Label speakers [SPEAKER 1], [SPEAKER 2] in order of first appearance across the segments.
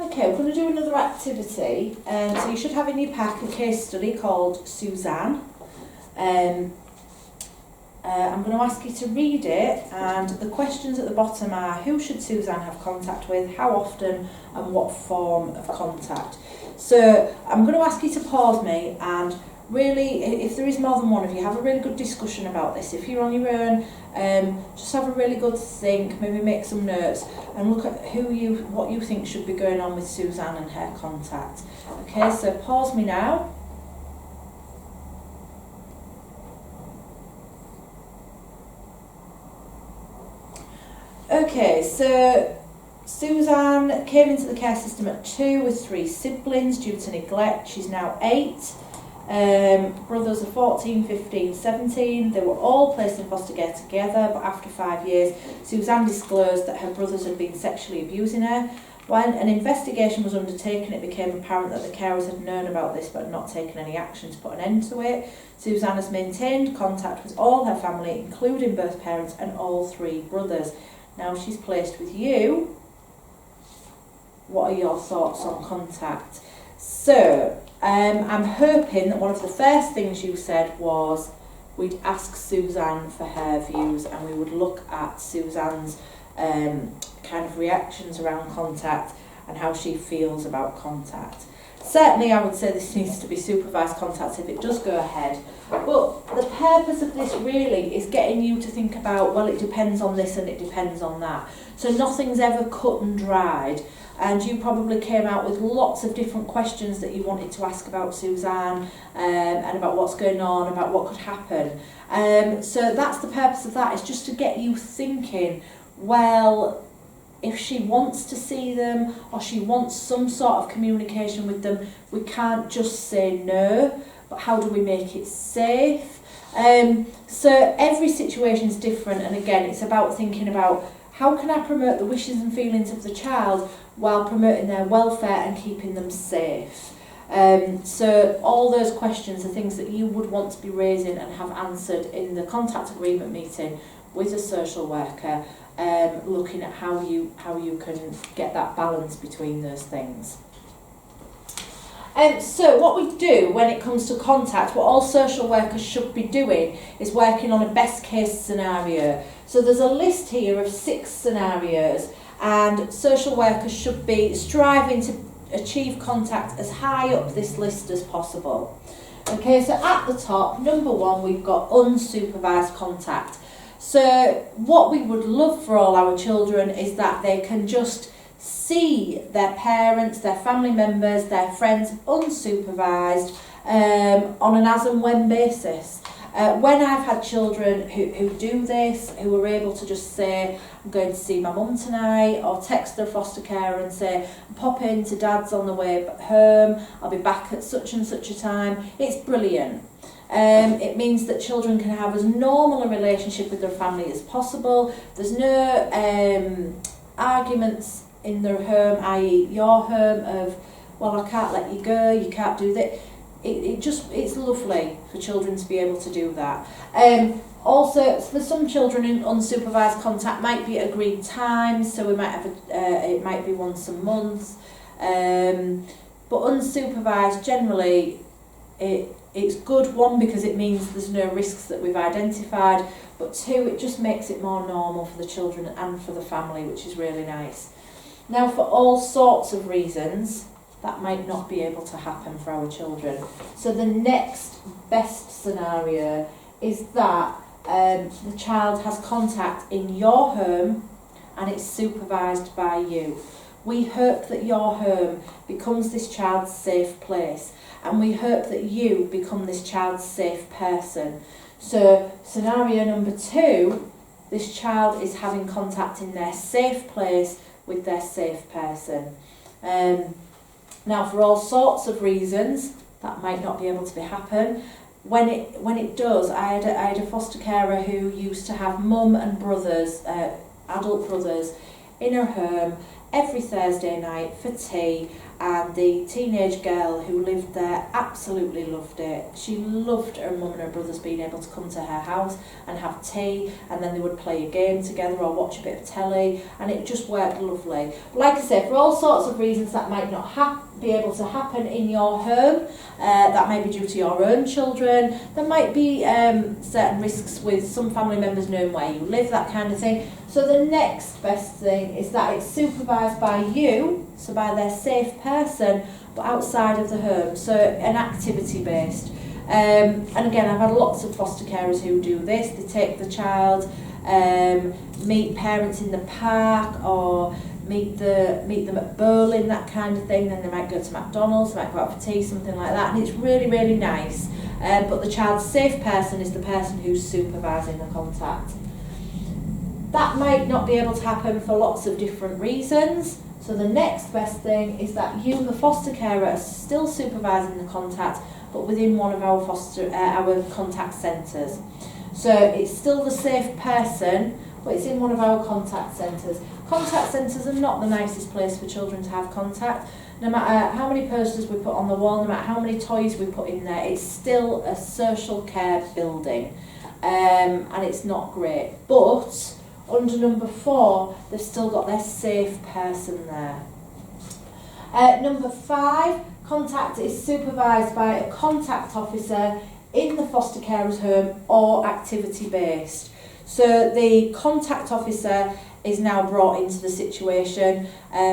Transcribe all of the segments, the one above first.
[SPEAKER 1] Okay, we're going to do another activity. So you should have in your pack a case study called Suzanne. I'm going to ask you to read it, and the questions at the bottom are: who should Suzanne have contact with, how often, and what form of contact. So I'm going to ask you to pause me and really, if there is more than one of you, have a really good discussion about this. If you're on your own, just have a really good think, maybe make some notes and look at what you think should be going on with Suzanne and her contact. Okay, so pause me now. Okay, so Suzanne came into the care system at 2 with 3 siblings due to neglect. She's now 8. Brothers are 14, 15, 17. They were all placed in foster care together, but after 5 years, Suzanne disclosed that her brothers had been sexually abusing her. When an investigation was undertaken, it became apparent that the carers had known about this but had not taken any action to put an end to it. Suzanne has maintained contact with all her family, including both parents and all 3 brothers. Now she's placed with you. What are your thoughts on contact? So, I'm hoping that one of the first things you said was we'd ask Suzanne for her views and we would look at Suzanne's kind of reactions around contact and how she feels about contact. Certainly I would say this needs to be supervised contact if it does go ahead, but the purpose of this really is getting you to think about, well, it depends on this and it depends on that. So nothing's ever cut and dried. And you probably came out with lots of different questions that you wanted to ask about Suzanne and about what's going on, about what could happen. So that's the purpose of that, is just to get you thinking, well, if she wants to see them or she wants some sort of communication with them, we can't just say no, but how do we make it safe? So every situation is different, and again, it's about thinking about how can I promote the wishes and feelings of the child while promoting their welfare and keeping them safe. So all those questions are things that you would want to be raising and have answered in the contact agreement meeting with a social worker, looking at how you can get that balance between those things. So what we do when it comes to contact, what all social workers should be doing is working on a best case scenario. So there's a list here of 6 scenarios, and social workers should be striving to achieve contact as high up this list as possible. Okay, so at the top, number 1, we've got unsupervised contact. So what we would love for all our children is that they can just see their parents, their family members, their friends unsupervised on an as and when basis. When I've had children who do this, who are able to just say, I'm going to see my mum tonight, or text their foster carer and say, pop in to dad's on the way home, I'll be back at such and such a time, it's brilliant. It means that children can have as normal a relationship with their family as possible. There's no arguments in their home, i.e. your home, of, well, I can't let you go, you can't do that. It's lovely for children to be able to do that. Also, for some children, in unsupervised contact might be agreed times, so we might have it might be once a month. But unsupervised, generally, it's good, 1, because it means there's no risks that we've identified, but 2, it just makes it more normal for the children and for the family, which is really nice. Now, for all sorts of reasons, that might not be able to happen for our children. So the next best scenario is that the child has contact in your home and it's supervised by you. We hope that your home becomes this child's safe place, and we hope that you become this child's safe person. So scenario number 2, this child is having contact in their safe place with their safe person. Now, for all sorts of reasons, that might not be able to happen. When it does, I had a foster carer who used to have mum and brothers, adult brothers, in her home every Thursday night for tea, and the teenage girl who lived there absolutely loved it. She loved her mum and her brothers being able to come to her house and have tea, and then they would play a game together or watch a bit of telly, and it just worked lovely. Like I said, for all sorts of reasons that might not be able to happen in your home, that may be due to your own children, there might be certain risks with some family members knowing where you live, that kind of thing. So the next best thing is that it's supervised by you, so by their safe person, but outside of the home, so an activity based. And again, I've had lots of foster carers who do this. They take the child, meet parents in the park, or meet them at bowling, that kind of thing. Then they might go to McDonald's, they might go out for tea, something like that, and it's really, really nice. But the child's safe person is the person who's supervising the contact. That might not be able to happen for lots of different reasons. So the next best thing is that you, the foster carer, are still supervising the contact, but within one of our our contact centres. So it's still the safe person, but it's in one of our contact centres. Contact centres are not the nicest place for children to have contact. No matter how many posters we put on the wall, no matter how many toys we put in there, it's still a social care building, and it's not great. But under number 4, they've still got their safe person there. Number 5, contact is supervised by a contact officer in the foster carer's home or activity based. So the contact officer is now brought into the situation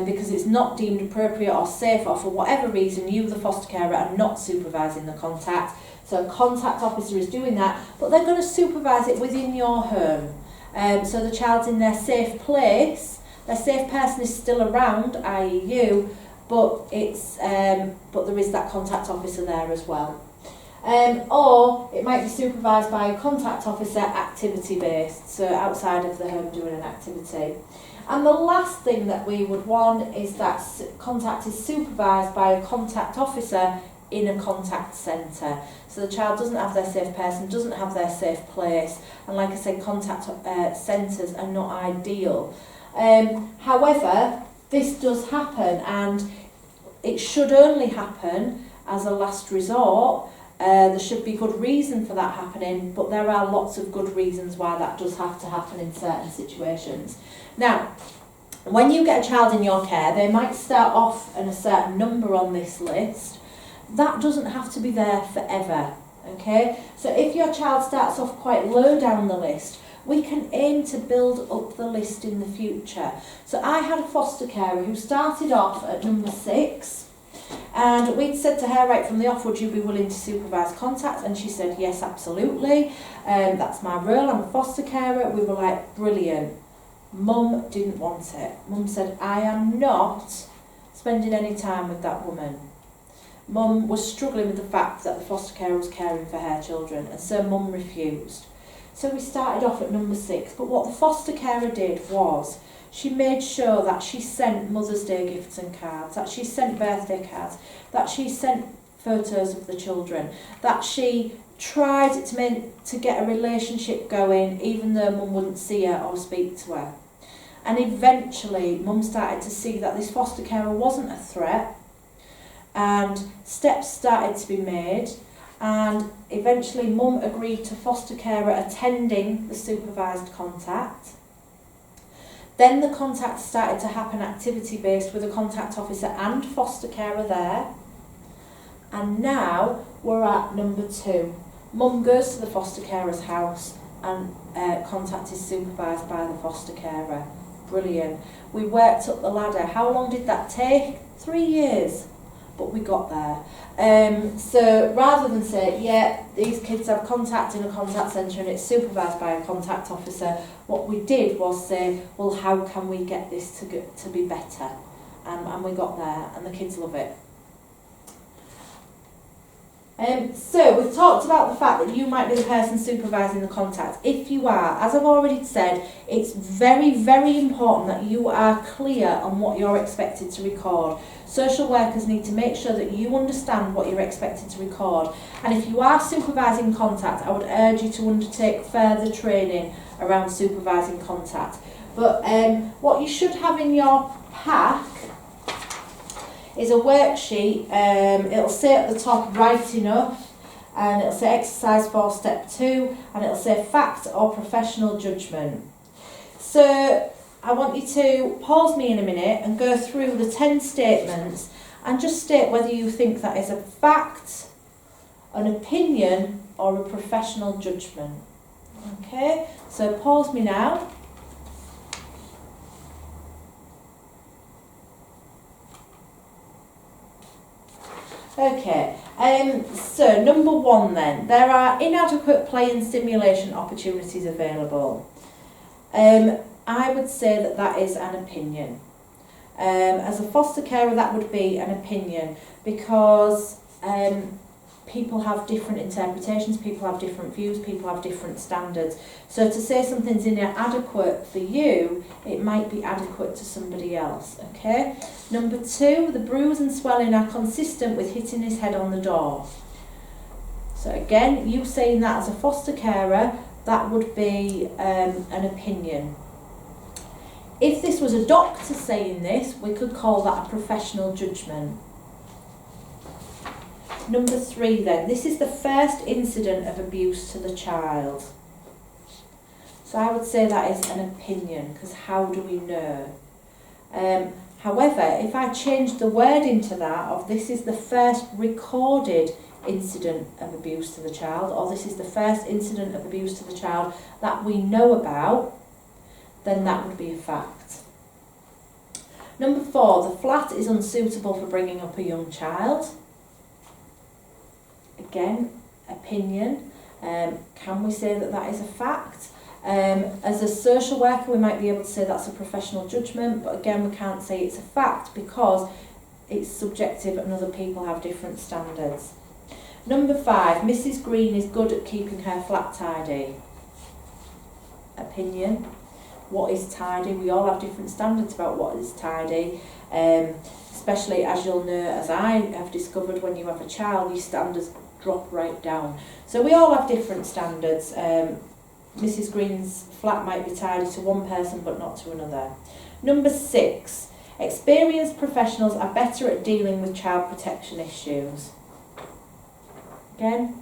[SPEAKER 1] because it's not deemed appropriate or safe, or for whatever reason you, the foster carer, are not supervising the contact. So a contact officer is doing that, but they're going to supervise it within your home. So the child's in their safe place, their safe person is still around, i.e. you, but but there is that contact officer there as well. Or it might be supervised by a contact officer, activity based, so outside of the home doing an activity. And the last thing that we would want is that contact is supervised by a contact officer in a contact centre. So the child doesn't have their safe person, doesn't have their safe place, and like I said, contact centres are not ideal. However, this does happen, and it should only happen as a last resort. There should be good reason for that happening, but there are lots of good reasons why that does have to happen in certain situations. Now, when you get a child in your care, they might start off in a certain number on this list. That doesn't have to be there forever, okay? So if your child starts off quite low down the list, we can aim to build up the list in the future. So I had a foster carer who started off at number 6, and we'd said to her right from the off, would you be willing to supervise contact? And she said, yes, absolutely. That's my role, I'm a foster carer. We were like, brilliant. Mum didn't want it. Mum said, I am not spending any time with that woman. Mum was struggling with the fact that the foster carer was caring for her children, and so Mum refused. So we started off at number 6, but what the foster carer did was she made sure that she sent Mother's Day gifts and cards, that she sent birthday cards, that she sent photos of the children, that she tried to get a relationship going even though Mum wouldn't see her or speak to her. And eventually Mum started to see that this foster carer wasn't a threat, and steps started to be made, and eventually Mum agreed to foster carer attending the supervised contact. Then the contact started to happen activity based with a contact officer and foster carer there, and now we're at number 2. Mum goes to the foster carer's house and contact is supervised by the foster carer. Brilliant. We worked up the ladder. How long did that take? 3 years. But we got there. So rather than say, yeah, these kids have contact in a contact centre and it's supervised by a contact officer, what we did was say, well, how can we get this to be better? And we got there, and the kids love it. So we've talked about the fact that you might be the person supervising the contact. If you are, as I've already said, it's very, very important that you are clear on what you're expected to record. Social workers need to make sure that you understand what you're expected to record. And if you are supervising contact, I would urge you to undertake further training around supervising contact. But what you should have in your pack is a worksheet. It'll say at the top, right enough, and it'll say exercise 4 step 2, and it'll say fact or professional judgment. So I want you to pause me in a minute and go through the 10 statements and just state whether you think that is a fact, an opinion, or a professional judgment. Okay, so pause me now. Okay, so number 1 then, there are inadequate play and stimulation opportunities available. I would say that that is an opinion. As a foster carer, that would be an opinion, because people have different interpretations, people have different views, people have different standards. So to say something's inadequate for you, it might be adequate to somebody else, okay? Number 2, the bruise and swelling are consistent with hitting his head on the door. So again, you saying that as a foster carer, that would be an opinion. If this was a doctor saying this, we could call that a professional judgment. Number 3 then, this is the first incident of abuse to the child. So I would say that is an opinion, because how do we know? However, if I change the word into that, of this is the first recorded incident of abuse to the child, or this is the first incident of abuse to the child that we know about, then that would be a fact. Number 4, the flat is unsuitable for bringing up a young child. Again, opinion. Can we say that that is a fact? As a social worker, we might be able to say that's a professional judgment, but again, we can't say it's a fact because it's subjective and other people have different standards. Number 5, Mrs. Green is good at keeping her flat tidy. Opinion. What is tidy? We all have different standards about what is tidy, especially as you'll know, as I have discovered, when you have a child, your standards drop right down. So we all have different standards. Mrs. Green's flat might be tidy to one person but not to another. Number 6, experienced professionals are better at dealing with child protection issues. Again,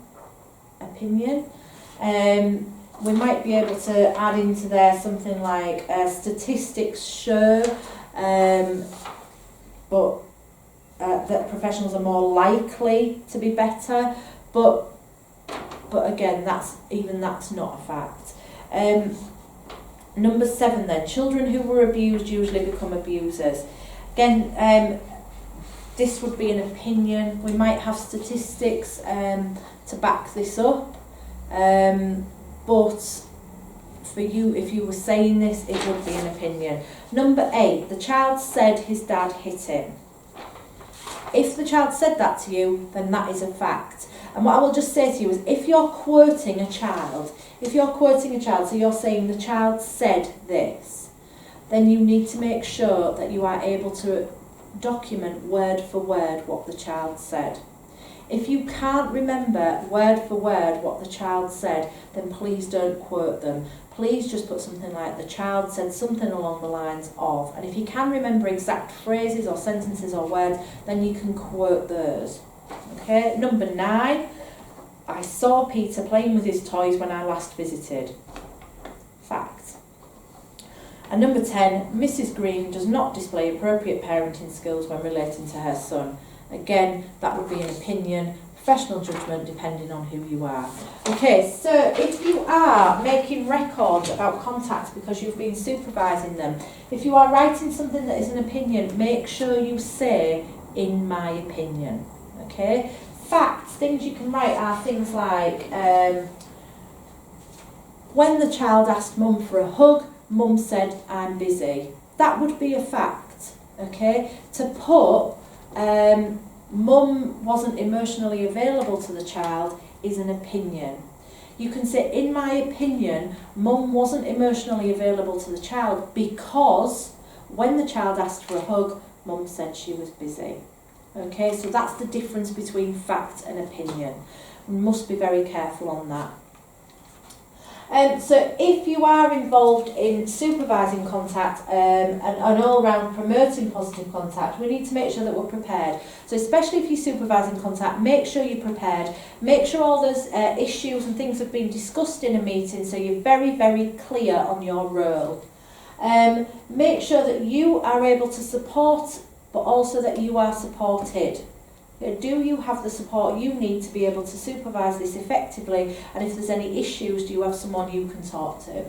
[SPEAKER 1] opinion. We might be able to add into there something like statistics show that professionals are more likely to be better, but again, that's not a fact. Number 7 then, children who were abused usually become abusers. Again, this would be an opinion. We might have statistics to back this up, but for you, if you were saying this, it would be an opinion. Number 8, the child said his dad hit him. If the child said that to you, then that is a fact. And what I will just say to you is, if you're quoting a child, so you're saying the child said this, then you need to make sure that you are able to document word for word what the child said. If you can't remember word for word what the child said, then please don't quote them. Please just put something like, the child said something along the lines of, and if you can remember exact phrases or sentences or words, then you can quote those. Okay, number 9, I saw Peter playing with his toys when I last visited. Fact. And number 10, Mrs. Green does not display appropriate parenting skills when relating to her son. Again, that would be an opinion, professional judgment, depending on who you are. Okay, so if you are making records about contacts because you've been supervising them, if you are writing something that is an opinion, make sure you say, in my opinion. Okay? Facts, things you can write are things like, when the child asked mum for a hug, mum said, I'm busy. That would be a fact. Okay? To put, mum wasn't emotionally available to the child is an opinion. You can say, in my opinion, mum wasn't emotionally available to the child because when the child asked for a hug, mum said she was busy. Okay, so that's the difference between fact and opinion. We must be very careful on that. So if you are involved in supervising contact and all round promoting positive contact, we need to make sure that we're prepared. So especially if you're supervising contact, make sure you're prepared. Make sure all those issues and things have been discussed in a meeting, so you're very, very clear on your role. Make sure that you are able to support, but also that you are supported. Do you have the support you need to be able to supervise this effectively, and if there's any issues, do you have someone you can talk to?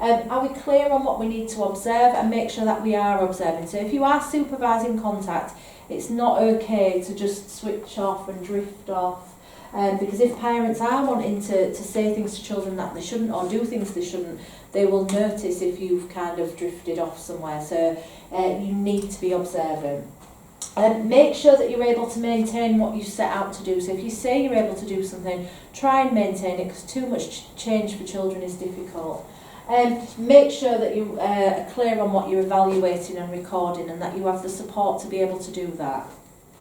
[SPEAKER 1] Are we clear on what we need to observe, and make sure that we are observing? So if you are supervising contact, it's not okay to just switch off and drift off, because if parents are wanting to say things to children that they shouldn't, or do things they shouldn't, they will notice if you've kind of drifted off somewhere. So you need to be observant. Make sure that you're able to maintain what you set out to do. So if you say you're able to do something, try and maintain it, because too much change for children is difficult. Make sure that you are clear on what you're evaluating and recording, and that you have the support to be able to do that.